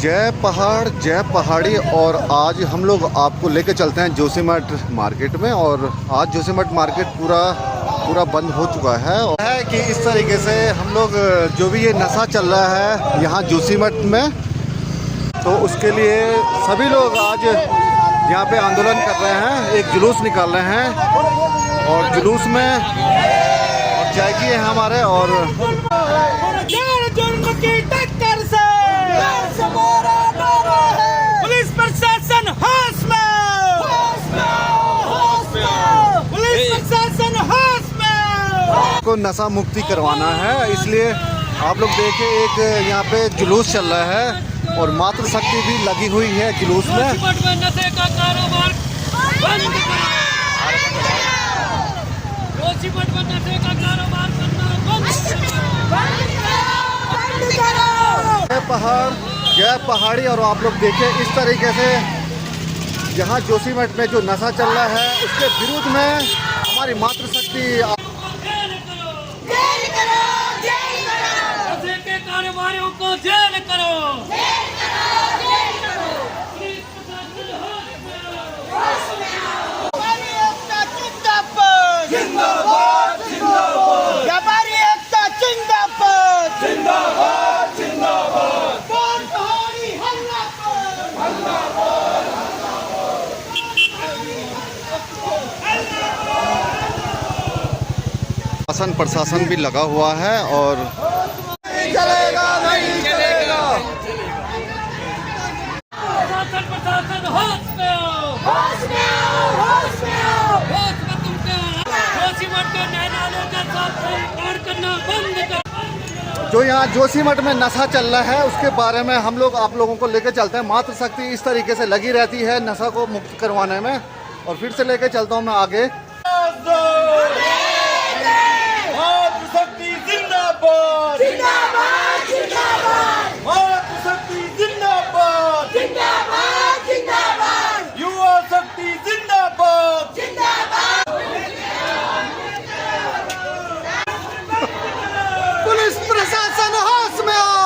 जय पहाड़ जय पहाड़ी। और आज हम लोग आपको लेके चलते हैं जोशीमठ मार्केट में। और आज जोशीमठ मार्केट पूरा बंद हो चुका है। और है कि इस तरीके से हम लोग जो भी ये नशा चल रहा है यहाँ जोशीमठ में, तो उसके लिए सभी लोग आज यहाँ पे आंदोलन कर रहे हैं, एक जुलूस निकाल रहे हैं। और जुलूस में जैकी है हमारे और पुलिस प्रशासन होश में, पुलिस प्रशासन होश में। को नशा मुक्ति करवाना है, इसलिए आप लोग देखें एक यहाँ पे जुलूस चल रहा है और मातृ शक्ति भी लगी हुई है जुलूस में। नशे का कारोबार बंद करो, जोशीमठ में नशे का कारोबार करना बंद करो। जय पहाड़ जय पहाड़ी। और आप लोग देखें इस तरीके से यहाँ जोशीमठ में जो नशा चल रहा है उसके विरुद्ध में हमारी मातृशक्ति नशे के कारोबारियों को जेल करो। शासन प्रशासन भी लगा हुआ है और नहीं चलेगा, नहीं चलेगा। प्रशासन होश में आओ, होश में आओ, होश में आओ, होश में तुमको जोशीमठ के न्यायालयों के साथ कार्य करना बंद करो। जो यहाँ जोशीमठ में नशा चल रहा है उसके बारे में हम लोग आप लोगों को लेकर चलते हैं। मातृशक्ति इस तरीके से लगी रहती है नशा को मुक्त करवाने में। और फिर से लेकर चलता हूँ मैं आगे। जिंदाबाद, जिंदाबाद, जिंदाबाद, मातृशक्ति जिंदाबाद, जिंदाबाद, जिंदाबाद, युवा शक्ति जिंदाबाद, जिंदाबाद। पुलिस प्रशासन होश में आओ।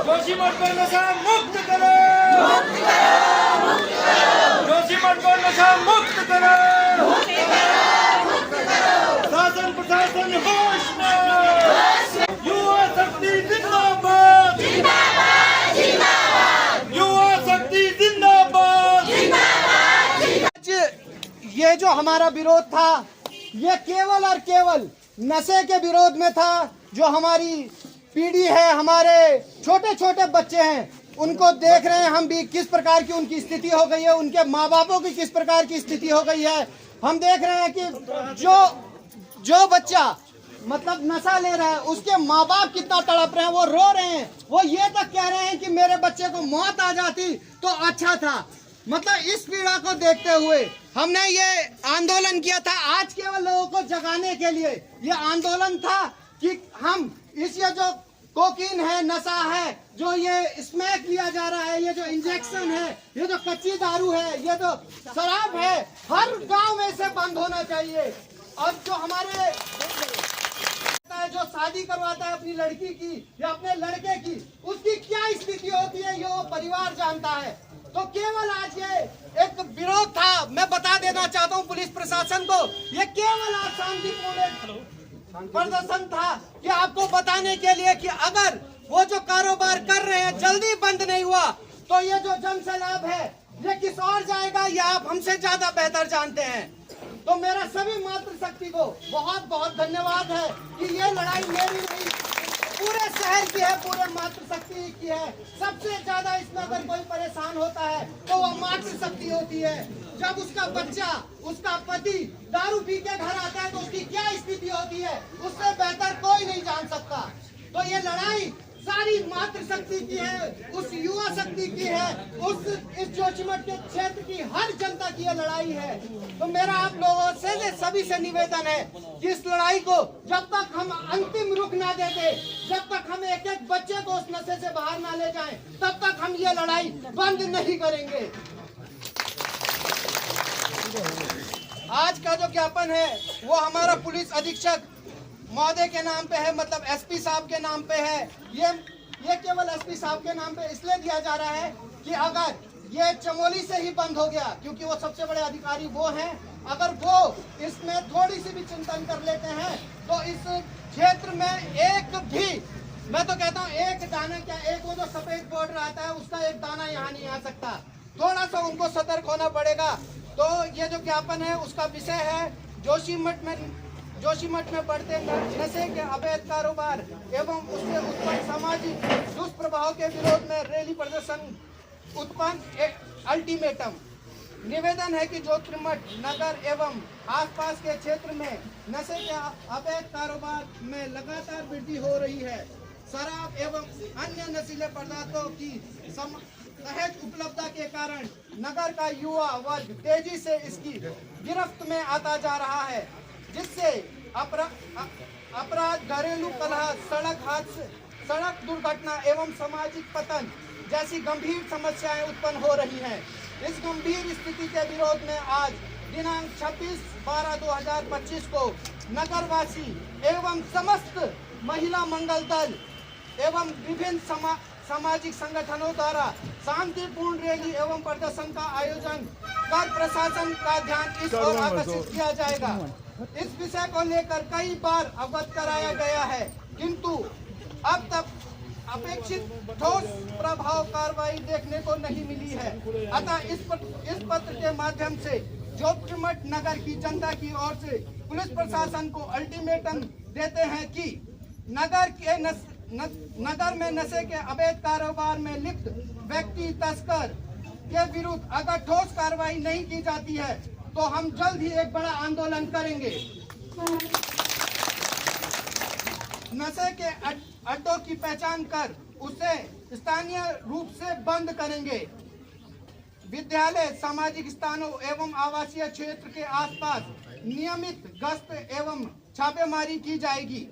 जोशीमठ को नशा मुक्त करो, जोशीमठ को नशा मुक्त करो, शासन प्रशासन होश में, युवा शक्ति जिंदाबाद, युवा शक्ति जिंदाबाद। ये जो हमारा विरोध था ये केवल और केवल नशे के विरोध में था। जो हमारी पीढ़ी है, हमारे छोटे छोटे बच्चे हैं, उनको देख रहे हैं हम भी किस प्रकार की उनकी स्थिति हो गई है, उनके माँ बापों की किस प्रकार की स्थिति हो गई है। हम देख रहे हैं कि जो बच्चा मतलब नशा ले रहा है उसके माँ बाप कितना तड़प रहे हैं, वो रो रहे हैं, वो ये तक कह रहे हैं कि मेरे बच्चे को मौत आ जाती तो अच्छा था। मतलब इस पीड़ा को देखते हुए हमने ये आंदोलन किया था। आज केवल लोगों को जगाने के लिए ये आंदोलन था कि हम इस ये जो कोकीन है, नशा है, जो ये स्मैक लिया जा रहा है, ये जो इंजेक्शन है, ये जो कच्ची दारू है, ये जो शराब है, हर गांव में से बंद होना चाहिए। और जो हमारे जो शादी करवाता है अपनी लड़की की या अपने लड़के की, उसकी क्या स्थिति होती है ये वो परिवार जानता है। तो केवल आज ये एक विरोध था, मैं बता देना चाहता हूँ पुलिस प्रशासन को, ये केवल आज शांतिपूर्ण प्रदर्शन था कि आपको बताने के लिए कि अगर वो जो कारोबार कर रहे हैं जल्दी बंद नहीं हुआ तो ये जो जन सैलाब है ये किस और जाएगा, ये आप हमसे ज्यादा बेहतर जानते हैं। तो मेरा सभी मातृशक्ति को बहुत बहुत धन्यवाद है कि ये लड़ाई मेरी नहीं, पूरे शहर की है, पूरे मातृशक्ति की है। सबसे ज्यादा इसमें अगर कोई परेशान होता है तो वो मातृशक्ति होती है। जब उसका बच्चा, उसका पति दारू पी के घर आता है तो उसकी क्या स्थिति होती है, उससे बेहतर कोई नहीं जान सकता। तो ये लड़ाई सारी मातृशक्ति की है, उस युवा शक्ति की है, इस जोशीमठ के क्षेत्र की हर जनता की ये लड़ाई है। तो मेरा आप लोगों से सभी से निवेदन है कि इस लड़ाई को जब तक हम अंतिम रुख ना दे दे, जब तक हम एक एक बच्चे को उस नशे से बाहर ना ले जाएं, तब तक हम ये लड़ाई बंद नहीं करेंगे। आज का जो ज्ञापन है वो हमारा पुलिस अधीक्षक महोदय के नाम पे है, मतलब एसपी साहब के नाम पे है। ये केवल एसपी साहब के नाम पे इसलिए दिया जा रहा है कि अगर ये चमोली से ही बंद हो गया, क्योंकि वो सबसे बड़े अधिकारी वो हैं, अगर वो इसमें थोड़ी सी भी चिंतन कर लेते हैं तो इस क्षेत्र में एक भी, मैं तो कहता हूँ एक दाना क्या, एक वो जो सफेद बॉर्डर आता है उसका एक दाना यहाँ नहीं आ सकता। थोड़ा सा उनको सतर्क होना पड़ेगा। तो ये जो ज्ञापन है उसका विषय है जोशीमठ में बढ़ते नशे के अवैध कारोबार एवं उससे उत्पन्न सामाजिक दुष्प्रभाव के विरोध में रैली प्रदर्शन उत्पन्न अल्टीमेटम। निवेदन है कि जोशीमठ नगर एवं आसपास के क्षेत्र में नशे के अवैध कारोबार में लगातार वृद्धि हो रही है। शराब एवं अन्य नशीले पदार्थों की सहज उपलब्धता के कारण नगर का युवा वर्ग तेजी से इसकी गिरफ्त में आता जा रहा है, जिससे अपराध, घरेलू कलह, सड़क हादसे, सड़क दुर्घटना एवं सामाजिक पतन जैसी गंभीर समस्याएं उत्पन्न हो रही हैं। इस गंभीर स्थिति के विरोध में आज दिनांक 26/12/2025 को नगरवासी एवं समस्त महिला मंगल दल एवं विभिन्न सामाजिक संगठनों द्वारा शांतिपूर्ण रैली एवं प्रदर्शन का आयोजन कर प्रशासन का ध्यान इस ओर आकर्षित किया जाएगा। इस विषय को लेकर कई बार अवगत कराया गया है, किंतु अब तक अपेक्षित ठोस प्रभाव कार्रवाई देखने को नहीं मिली है। अतः इस पत्र के माध्यम से जोशीमठ नगर की जनता की ओर से पुलिस प्रशासन को अल्टीमेटम देते हैं कि नगर में नशे के अवैध कारोबार में लिप्त व्यक्ति तस्कर के विरुद्ध अगर ठोस कार्रवाई नहीं की जाती है तो हम जल्द ही एक बड़ा आंदोलन करेंगे। नशे के अड्डों की पहचान कर उसे स्थानीय रूप से बंद करेंगे। विद्यालय, सामाजिक स्थानों एवं आवासीय क्षेत्र के आसपास नियमित गश्त एवं छापेमारी की जाएगी।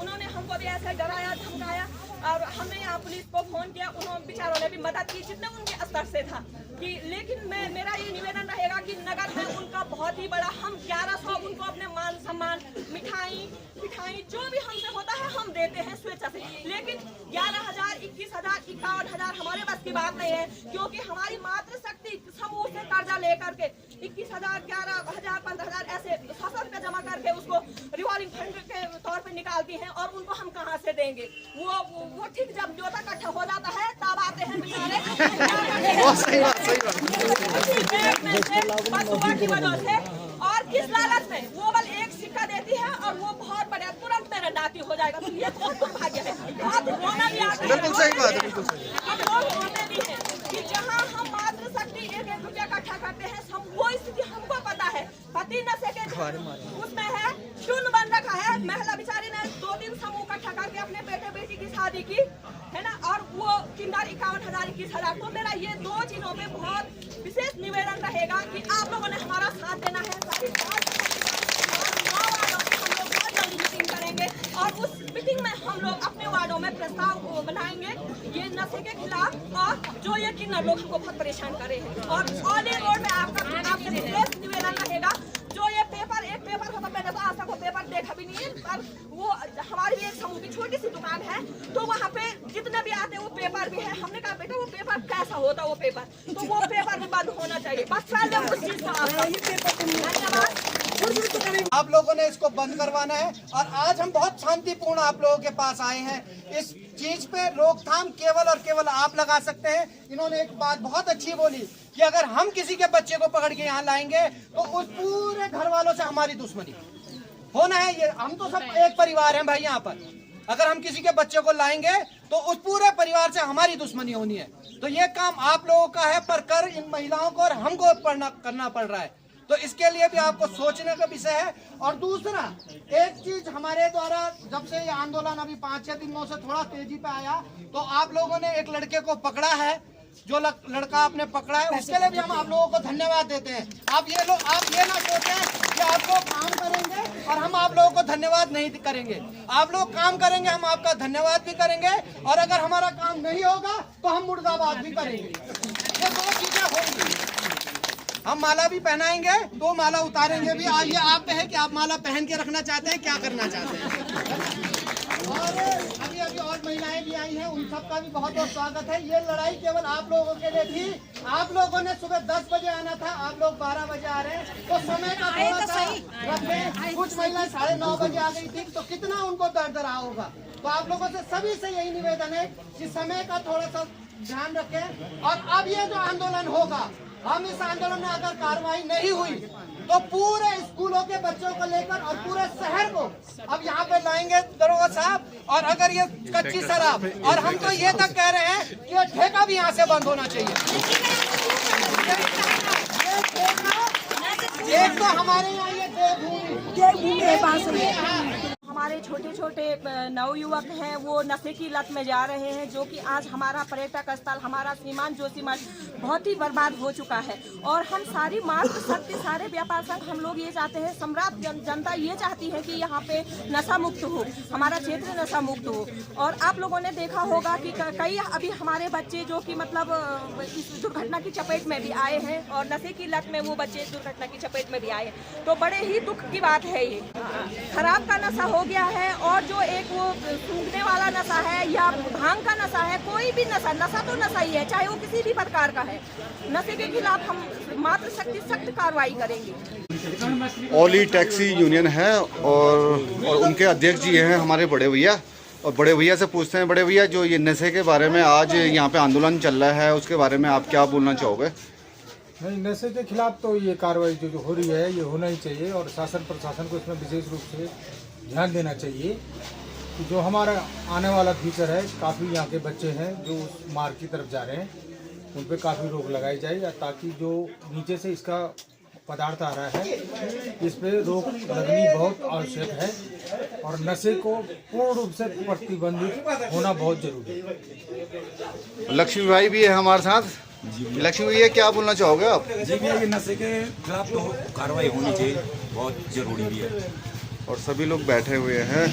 उन्होंने हमको भी ऐसे डराया धमकाया और हमने यहाँ पुलिस को फोन किया, उन्होंने बेचारों ने भी मदद की जितने उनके स्तर से था कि, लेकिन मेरा ये निवेदन रहेगा कि नगर में उनका बहुत ही बड़ा, हम 1100 उनको अपने मान सम्मान मिठाई जो भी हमसे होता है हम देते हैं स्वेच्छा से, लेकिन 11,000, 21,000, 51,000 हमारे बस की बात नहीं है, क्योंकि हमारी मातृशक्ति समूह से कर्जा लेकर के 21,000, 11,000, 15,000 ऐसे 100 रुपये जमा करके उसको रिवॉल्विंग फंड के तौर पे निकालती हैं और उनको हम कहाँ से देंगे। वो ठीक जब जोता इकट्ठा हो जाता है तब आते हैं बेचारे की वजह से और किस लालच में वो बल एक सिक्का देती है और वो बहुत बड़े तुरंत मेरा डाकी हो जाएगा। तो ये बहुत दुर्भाग्य है, बहुत रोना भी आता है, बिल्कुल सही बात है, बिल्कुल रोते भी है कि जहाँ हम मातृशक्ति 1-1 रुपया इकट्ठा करते हैं, वो स्थिति हमको पता है। पति नशे के उसमें है, चुन बन रखा है, महिला बेचारी ने 2-3 समूह इकट्ठा करके अपने बेटे बेटी की शादी की है ना, और वो किंडर 51,000, 21,000। तो मेरा ये 2 चीजों पे बहुत विशेष निवेदन रहेगा कि आप लोगों ने हमारा साथ देना है। हम लोग बहुत जल्दी मीटिंग करेंगे और उस मीटिंग में हम लोग अपने वार्डों में प्रस्ताव बनाएंगे। ये नशे के खिलाफ और जो ये किन्नर लोग हमको बहुत परेशान करे हैं। और ऑल रोड में आपसे विशेष निवेदन रहेगा, जो ये पेपर एक पेपर होता, मैंने तो आज तक वो पेपर देखा भी नहीं है, पर वो हमारी भी एक समूह की छोटी सी दुकान है, तो वहाँ पे जितने भी आते हैं वो पेपर भी है। हमने कहा बेटा वो पेपर कैसा होता वो पेपर, तो वो पेपर भी बंद होना चाहिए। बस पहले उस चीज का धन्यवाद। आप लोगों ने इसको बंद करवाना है और आज हम बहुत शांतिपूर्ण आप लोगों के पास आए हैं। इस चीज पे रोकथाम केवल और केवल आप लगा सकते हैं। इन्होंने एक बात बहुत अच्छी बोली कि अगर हम किसी के बच्चे को पकड़ के यहाँ लाएंगे तो उस पूरे घर वालों से हमारी दुश्मनी होना है। ये हम तो सब एक परिवार हैं भाई। यहाँ पर अगर हम किसी के बच्चे को लाएंगे तो उस पूरे परिवार से हमारी दुश्मनी होनी है। तो ये काम आप लोगों का है, पर कर इन महिलाओं को और हमको करना पड़ रहा है। तो इसके लिए भी आपको सोचने का विषय है। और दूसरा एक चीज हमारे द्वारा जब से ये आंदोलन अभी 5-6 दिनों से थोड़ा तेजी पे आया, तो आप लोगों ने एक लड़के को पकड़ा है। जो लड़का आपने पकड़ा है उसके लिए भी हम आप लोगों को धन्यवाद देते हैं। आप ये ना सोचें कि आप लोग काम करेंगे और हम आप लोगों को धन्यवाद नहीं करेंगे। आप लोग काम करेंगे, हम आपका धन्यवाद भी करेंगे, और अगर हमारा काम नहीं होगा तो हम मुर्दाबाद भी करेंगे। ये दो चीजें होंगी। हम माला भी पहनाएंगे, 2 माला उतारेंगे भी। ये आप पे है कि आप माला पहन के रखना चाहते हैं, क्या करना चाहते हैं। और अभी और महिलाएं भी आई हैं, उन सबका भी बहुत बहुत स्वागत है। ये लड़ाई केवल आप लोगों के लिए थी। आप लोगों ने सुबह 10 बजे आना था, आप लोग 12 बजे आ रहे हैं, तो समय का थोड़ा सा रखें। कुछ महिलाएं 9:30 बजे आ गई थी, तो कितना उनको दर्द रहा होगा। तो आप लोगों से सभी से यही निवेदन है कि समय का थोड़ा सा ध्यान रखें। और अब ये जो आंदोलन होगा, हम इस आंदोलन में अगर कार्रवाई नहीं हुई तो पूरे स्कूलों के बच्चों को लेकर और पूरे शहर को अब यहाँ पे लाएंगे दरोगा साहब। और अगर ये कच्ची शराब, और हम तो ये तक कह रहे हैं कि ये ठेका भी यहाँ से बंद होना चाहिए। ये ठेका एक तो हमारे यहाँ ये देवभूमि के पास है। हमारे छोटे छोटे नवयुवक हैं, वो नशे की लत में जा रहे हैं, जो कि आज हमारा पर्यटक स्थल, हमारा सीमांत जोशीमठ बहुत ही बर्बाद हो चुका है। और हम सारी मात्र शक्ति, सारे व्यापार संघ, हम लोग ये चाहते हैं, सम्राट जनता ये चाहती है कि यहाँ पे नशा मुक्त हो, हमारा क्षेत्र नशा मुक्त हो। और आप लोगों ने देखा होगा कि कई अभी हमारे बच्चे जो कि मतलब इस दुर्घटना की चपेट में भी आए हैं, और नशे की लत में वो बच्चे दुर्घटना की चपेट में भी आए, तो बड़े ही दुख की बात है। ये खराब का नशा हो गया है, और जो एक वो सूंघने वाला नशा है या भांग का नशा है, कोई भी नशा तो नशा ही है, चाहे वो किसी भी प्रकार का है। नशे के खिलाफ हम मात्र सख्त कार्रवाई करेंगे। ओली टैक्सी यूनियन है और उनके अध्यक्ष जी हैं हमारे बड़े भैया। और बड़े भैया से पूछते हैं, बड़े भैया जो ये नशे के बारे में आज यहाँ पे आंदोलन चल रहा है, उसके बारे में आप क्या बोलना चाहोगे? नहीं, नशे के खिलाफ तो ये कार्रवाई जो हो रही है ये होना ही चाहिए, और शासन प्रशासन को इसमें विशेष रूप से ध्यान देना चाहिए कि जो हमारा आने वाला फ्यूचर है, काफ़ी यहाँ के बच्चे हैं जो उस मार्ग की तरफ जा रहे हैं, उन पर काफ़ी रोक लगाई जाए, ताकि जो नीचे से इसका पदार्थ आ रहा है इस पे रोक लगनी बहुत आवश्यक है। और नशे को पूर्ण रूप से प्रतिबंधित होना बहुत जरूरी है। लक्ष्मी भाई भी है हमारे साथ। लक्ष्मी भैया क्या बोलना चाहोगे आप? जी भैया, ये नशे के खिलाफ तो कार्रवाई होनी चाहिए, बहुत जरूरी भी है। और सभी लोग बैठे हुए हैं।